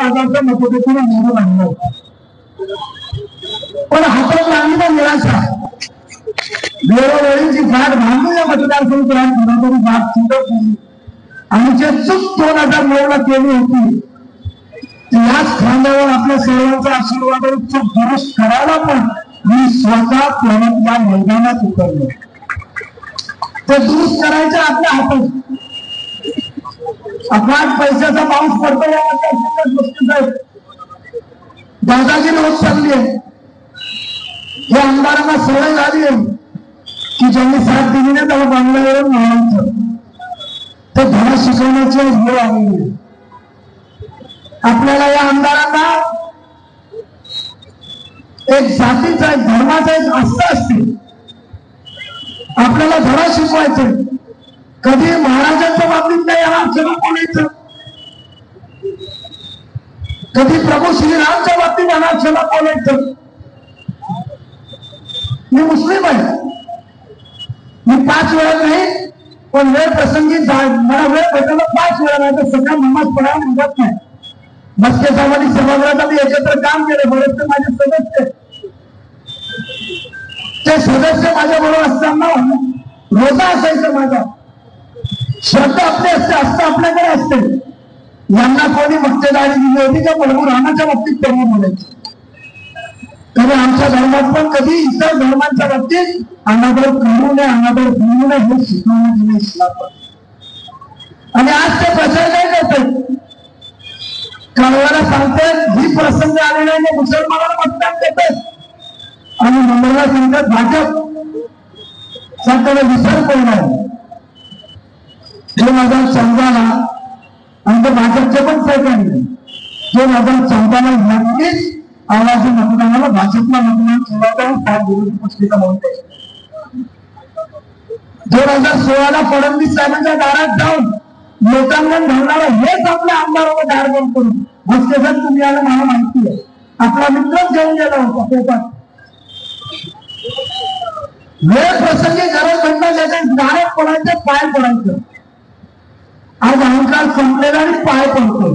हजारचं मतपेटीने निवडून आणलं, पण हातात लागली ना निराशा. वेळोवेळीची फाट भांडूया मतदारसंघ भाग चिंतत नाही. आणि जे चूक 2009 ला केली होती याच खांद्यावर आपल्या सर्वांचा आशीर्वाद चूक दुरुस्त करायला पण मी स्वतः प्रणत या मैदानात उतरलो. ते दुरुस्त करायचं आपल्या हातात. अफाट पैशाचा पाऊस पडतो या गोष्टीचा दादागिरी होत चालली आहे. या आमदारांना सवय झाली आहे की ज्यांनी साथ दिली नाही त्याला बांगल्यावरून म्हणायचं. ते धडा शिकवण्याची वेळ आलेली आहे. आपल्याला या आमदारांना एक जातीचा एक धर्माचा एक आस्था असते. आपल्याला धडा शिकवायचे. कधी महाराजांच्या बाबतीत नाही याला क्षमा कोणायचं, कधी प्रभू श्रीरामच्या बाबतीत याला क्षमा कोणायचं. मी मुस्लिम आहे, मी 5 वेळा नाही पण वेळ प्रसंगी मला वेळ भेटायला 5 वेळा नाही तर सगळ्या नमाज पडायला निघत नाही. मस्के साहेबांनी सभागृहात मी एकत्र काम केले. बरेचसे माझे सदस्य ते सदस्य माझ्या बरोबर असताना रोजा असायचं. माझा श्रद्धा आपली असते, आस्था आपल्याकडे असते. यांना कोणी मक्तेदारी दिली होती का प्रभू रामाच्या बाबतीत त्यांनी बोलायची. कधी आमच्या धर्मात पण कधी इतर धर्मांच्या बाबतीत अनादर करू नये, अनादर करू नये हे शिकवण्यात दिले इस्लाम. आणि आज ते प्रचार काय करतात, कळवाला सांगतात ही प्रसंग आलेला आहे मुसलमानाला मतदान देतात आणि मंगळवार सांगतात भाजप सरकारला विसर पडणार. 2014ला आणि ते भाजपचे पण सहकारी 2014ला नक्कीच आवाजी मतदानाला भाजपला मतदान केलं. 5 विरोधी पक्षाचा म्हणते 2016ला फडणवीस साहेबांच्या दारात जाऊन लोकांना घालणारा हेच आपल्या आमदाराला दार बंद करून भस्के साहेब तुम्ही आला मला माहिती आहे. आपला मित्रच घेऊन गेला होता पेपर. वेळ प्रसंगी गरज घडणं त्याच्या दारात पडायचं, पाय पडायचं. आज अहंकार संपलेला आणि पाय पडतो.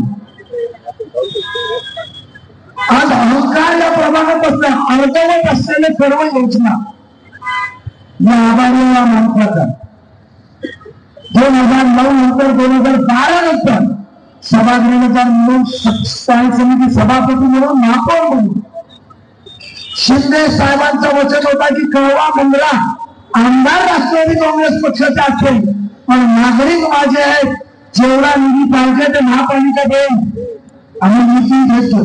आज अहंकार या प्रमाणात असल्या अडचणीत असलेले सर्व योजना या आभारी या माणसाचा 2009 नंतर 2012 नंतर सभागृहाचा म्हणून स्थायी समिती सभापती म्हणून महापौर म्हणून शिंदे साहेबांचं वचन होता की कळवा मंगळा आमदार राष्ट्रवादी काँग्रेस पक्षाचे असेल पण नागरिक माझे आहेत. जेवढा निधी पाहिजे ते महापालिका देईल आम्ही निधी घेतो.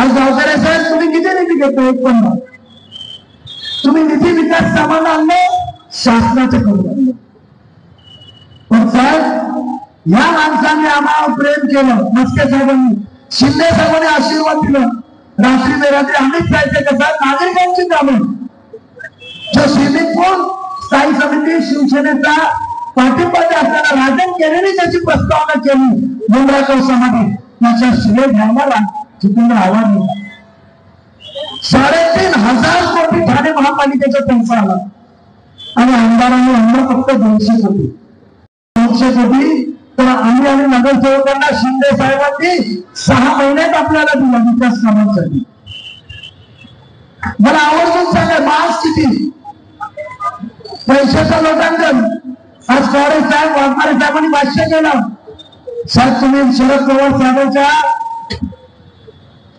आज गावकरे साहेब तुम्ही किती निधी घेतो? 1 पण तुम्ही निधी विकास सामान आणलं शासनाचे करून आणलं. पण साहेब या माणसाने आम्हाला प्रेम केलं. मस्के साहेबांनी शिंदे साहेबांनी आशीर्वाद दिला. रात्री बेरात्री आम्हीच जायचे कसं नागरिकांची कामं जो स्विमिंग पूल स्थायी समिती शिवसेनेचा पाठिंबा असताना राजन केलेली त्याची प्रस्तावना केली डोंगराच्या समाधी त्याच्या शिले घ्यायला जितेंद्र आव्हाड 3,500 कोटी ठाणे महापालिकेचा पैसा आला आणि आमदारांनी आणलं फक्त 200 कोटी. 200 कोटी तर आम्ही आणि नगरसेवकांना शिंदे साहेबांनी 6 महिन्यात आपल्याला दिला विकास कामांसाठी. मला आवर्जून सांगा मास किती पैशाचं लोटांकन. आज फडणवीस साहेब वाघमारे साहेबांनी भाष्य केलं. साहेब तुम्ही शरद पवार साहेबांच्या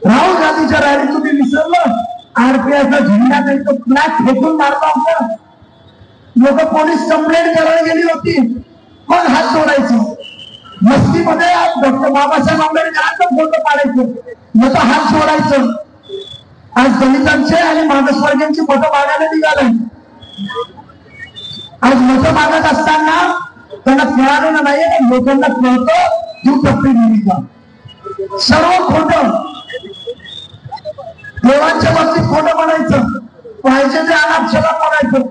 राहुल गांधीच्या रॅली तुम्ही विसरलं. आरपीआयचा झेंडा त्यांचं फ्लॅट फेकून मारला होता. लोक पोलीस कंप्लेंट करायला गेली होती. मग हात जोडायचं. मस्तीमध्ये डॉक्टर बाबासाहेब आंबेडकरांचा फोटो काढायचं मग हात जोडायचं. आज दलितांचे आणि मागासवर्गीयांची मतं मागायला निघाले. आज मतं मागत असताना त्यांना कळालेलं नाहीये पण लोकांना कळतं तू टप्पी भूमिका सर्व खोटं. देवांच्या बाबतीत खोटं म्हणायचं, पाहिजे ते अनाक्षरा म्हणायचं,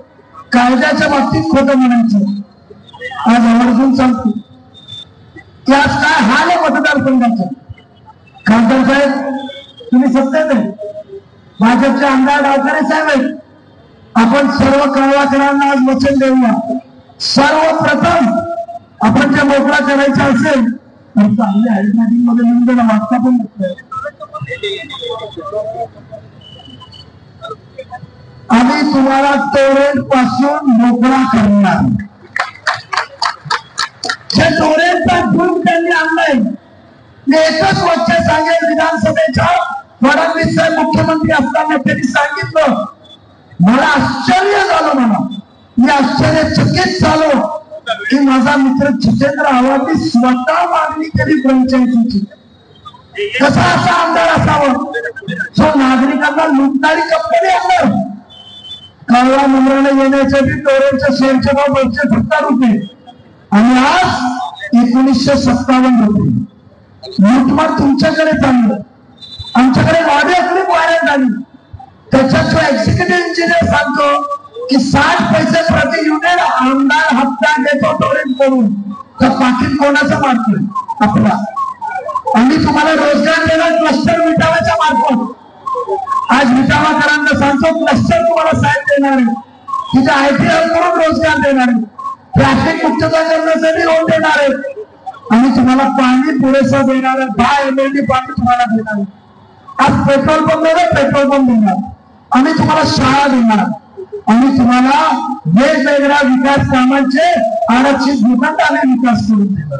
कायद्याच्या बाबतीत खोटं म्हणायचं. आज आवर्जून सांगतो की आज काय हाल आहे मतदारसंघाचा. खासदार साहेब तुम्ही सत्तेत आहे, भाजपचे आमदार गावकरे साहेब आहेत. आपण सर्व कळवाकरांना आज वचन देऊया. सर्वप्रथम आपण जे मोकळा करायचा असेल आणि चांगले हँडरायटिंग मध्ये लिहून त्याला वाचता पण येत नाही. आम्ही तुम्हाला टोरेंट पासून मोकळा करणार. जे टोरेंटचा गुण त्यांनी आणलाय, मी एकच वाक्य सांगेल. विधानसभेच्या फडणवीस साहेब मुख्यमंत्री असताना त्यांनी सांगितलं, मला आश्चर्य झालं. मी आश्चर्यचकित झालो की माझा मित्र जितेंद्र आव्हाडने स्वतः मागणी केली फ्रँचायझीची. कसा असा आमदार असावं जो नागरिकांना लुटणारी कंपनी आणणार. कळवा मंडळाने येण्यासाठी टोरेंटच्या शेअरचे भाव 270 रुपये आणि आज 1957 रुपये. लुटमार तुमच्याकडे चाललं, आमच्याकडे ऑडिओ व्हायरल झाली. त्याच्यात जो एक्झिक्युटिव्ह इंजिनियर सांगतो की 60 पैसे प्रति युनिट आमदार हप्ता देतो टोरेंट करून, तर पाकिट कोणाचा मारतोय? आपला. आम्ही तुम्हाला रोजगार देणार क्लस्टर विटावाच्या मार्फत. आज विटावाकरांना सांगतो क्लस्टर तुम्हाला साहेब देणार आहे, तिथे ITI करून रोजगार देणार आहे, ट्रॅफिक मुक्तता करण्यासाठी लोन देणार आहे, आणि तुम्हाला पाणी पुरेसं देणार आहे. 10 MLD पाणी तुम्हाला देणार आहे. आज पेट्रोल पंप देणार, पेट्रोल पंप देणार. आम्ही तुम्हाला शाळा देणार. आम्ही तुम्हाला वेगवेगळ्या विकास कामांचे आरक्षित भूखंडाने विकास करून देणार.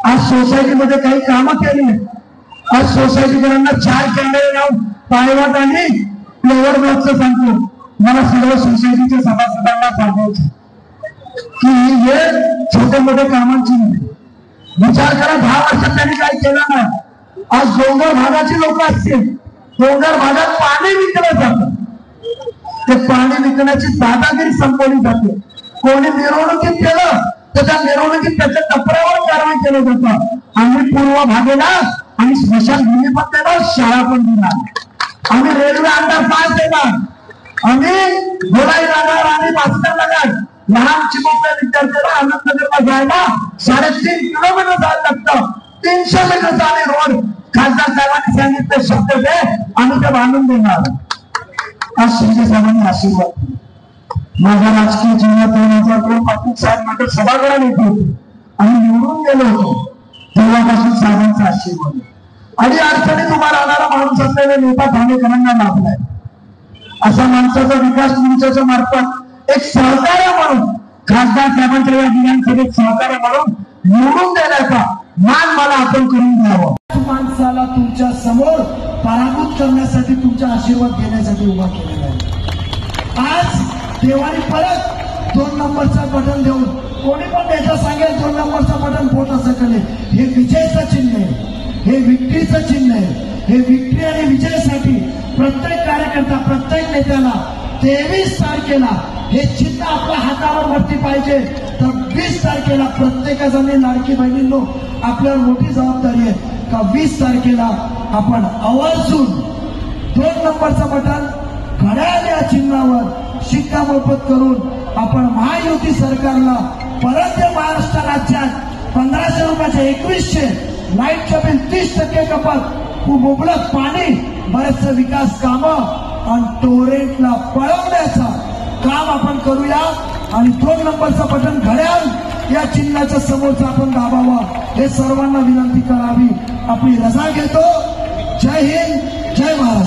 आज सोसायटीमध्ये काही कामं केली. आज सोसायटीकरांना 4 कॅमेरे लावून पायवाट आणि फ्लेवर ब्लॉकचं सांगतो. मला सर्व सोसायटीच्या सभासदांना सांगायचं की हे छोटे मोठे कामांची नाही. विचार करा, 10 वर्षात त्यांनी काही केलं नाही. आज डोंगर भागाची लोक असतील, डोंगर भागात पाणी विकलं जातं. ते पाणी विकण्याची दादागिरी संपवली जाते. कोणी मिरवणुकीत केलं तर त्या मिरवणुकीत त्याच्या टपऱ्यावर कारवाई केलं जातं. आम्ही पूर्व भागेला आणि स्मशानभूमी पण देणार, शाळा पण देणार. आम्ही रेल्वे अंडरपास देणार. आम्ही गोलाई नगर आणि भास्कर नगर लहान चिमुकल्या विद्यार्थ्यांना आनंदनगरला जायला 3.5 किलोमीटर जायला लागतं. 300 मीटरचा आम्ही रोड खासदार साहेबांनी सांगितलं शब्द दे, आम्ही ते बांधून देणार. आज शिंदे साहेबांनी आशीर्वाद दिला. माझ्या राजकीय जीवनात येण्याचा पाटील साहेब माझ्या सभागृहात येत होते आणि निवडून गेलो होतो, तेव्हापासून साहेबांचा आशीर्वाद. आणि अडचणी तुम्हाला आणारा माणूस असलेला नेता ठाणेकरांना लाभलाय. असा माणसाचा विकास तुमच्या मार्फत एक सहकार्य म्हणून खासदार साहेबांच्या या विधानसभेत सहकार्य म्हणून निवडून देण्याचा मान मला आपण करून द्यावं. माणसाला तुमच्या समोर पराभूत करण्यासाठी, तुमचा आशीर्वाद घेण्यासाठी उभा केलेला आहे. आज देवानी परत 2 नंबरचा बटन देऊन, कोणी पण नेता सांगेल 2 नंबरचा बटन पोट असं केले, हे विजयचं चिन्ह आहे, हे विक्ट्रीचं चिन्ह आहे. हे विक्ट्री आणि विजयासाठी प्रत्येक कार्यकर्ता, प्रत्येक नेत्याला 23 तारखेला हे चिन्ह आपल्या हातावर वरती पाहिजे. तर 20 तारखेला प्रत्येकाजणी लाडकी बहिणींनो आपल्यावर मोठी जबाबदारी आहे का 20 तारखेला आपण आवर्जून 2 नंबरचं बटन घड्याळ या चिन्हावर शिक्कामोर्तब करून आपण महायुती सरकारला परत महाराष्ट्र राज्यात 1500 रुपयाचे 2100, लाईटचं बिल 30% कपात, मुबलक पाणी, बरेचसे विकास कामं आणि टोरेंटला पळवण्याचा काम आपण करूया. आणि 2 नंबरचं बटन घड्याळ या चिन्हाच्या समोरचं आपण दाबावं, हे सर्वांना विनंती करावी. आपली रजा घेतो. जय हिंद, जय महाराष्ट्र.